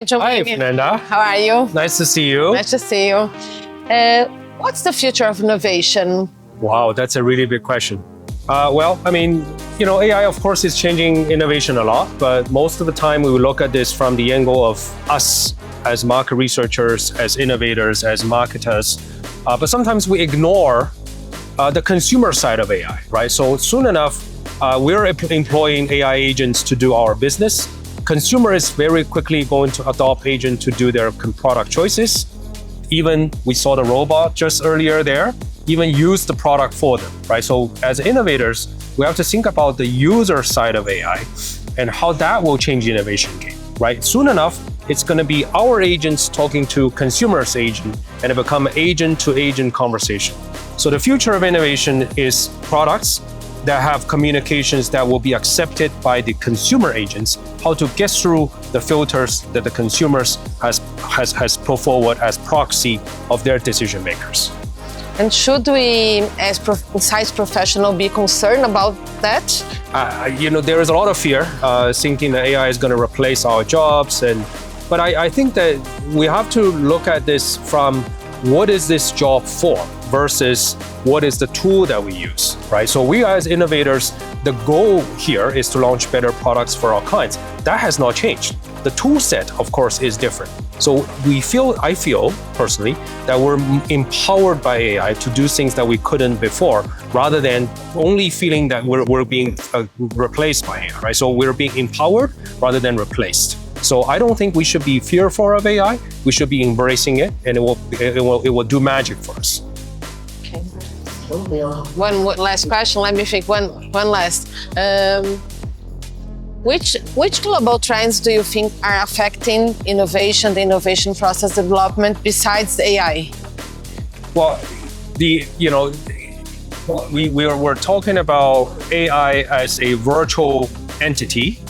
Hi, Fernanda. How are you? Nice to see you. Nice to see you. What's the future of innovation? Wow, that's a really big question. AI, of course, is changing innovation a lot, but most of the time we will look at this from the angle of us as market researchers, as innovators, as marketers. But sometimes we ignore the consumer side of AI, right? So soon enough, we're employing AI agents to do our business. Consumer is very quickly going to adopt agent to do their product choices. Even we saw the robot just earlier there, even use the product for them, right? So as innovators, we have to think about the user side of AI and how that will change the innovation game, right? Soon enough, it's going to be our agents talking to consumers' agent and it become agent-to-agent conversation. So the future of innovation is products that have communications that will be accepted by the consumer agents, how to get through the filters that the consumers has put forward as proxy of their decision makers. And should we, as science professional, be concerned about that? There is a lot of fear, thinking that AI is going to replace our jobs, but I think that we have to look at this from what is this job for versus what is the tool that we use, right? So we as innovators, the goal here is to launch better products for our clients. That has not changed. The tool set, of course, is different. So I feel personally that we're empowered by AI to do things that we couldn't before, rather than only feeling that we're being replaced by AI, right? So we're being empowered rather than replaced. So I don't think we should be fearful of AI. We should be embracing it, and it will do magic for us. Okay. One last question. Let me think. One last. Which global trends do you think are affecting innovation, the innovation process development besides AI? Well, we're talking about AI as a virtual entity.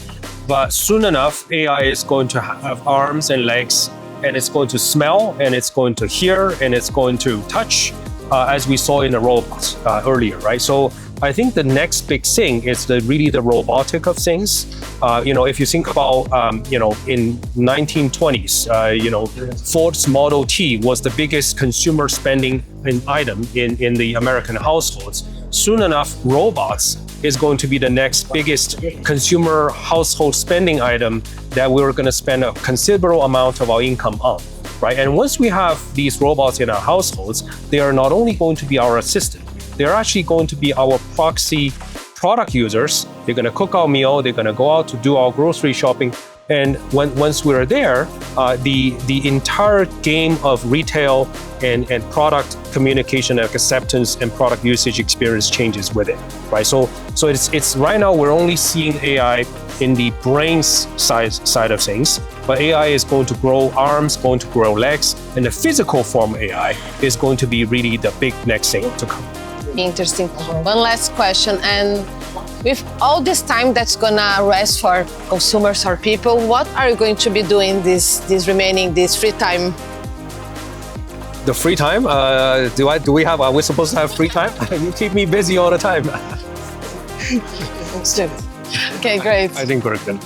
But soon enough, AI is going to have arms and legs, and it's going to smell, and it's going to hear, and it's going to touch, as we saw in the robots earlier, right? So I think the next big thing is really the robotic of things. If you think about, in 1920s, Ford's Model T was the biggest consumer spending item in the American households. Soon enough, robots is going to be the next biggest consumer household spending item that we're going to spend a considerable amount of our income on, right? And once we have these robots in our households, they are not only going to be our assistant, they're actually going to be our proxy product users. They're going to cook our meal, they're going to go out to do our grocery shopping. And once we're there, the entire game of retail and product communication and acceptance and product usage experience changes with it, right? So it's right now we're only seeing AI in the brains side of things, but AI is going to grow arms, going to grow legs, and the physical form of AI is going to be really the big next thing to come. Interesting. One last question, and with all this time that's gonna rest for consumers or people, what are you going to be doing this free time? The free time? Are we supposed to have free time? You keep me busy all the time. Okay, great. I think we're good.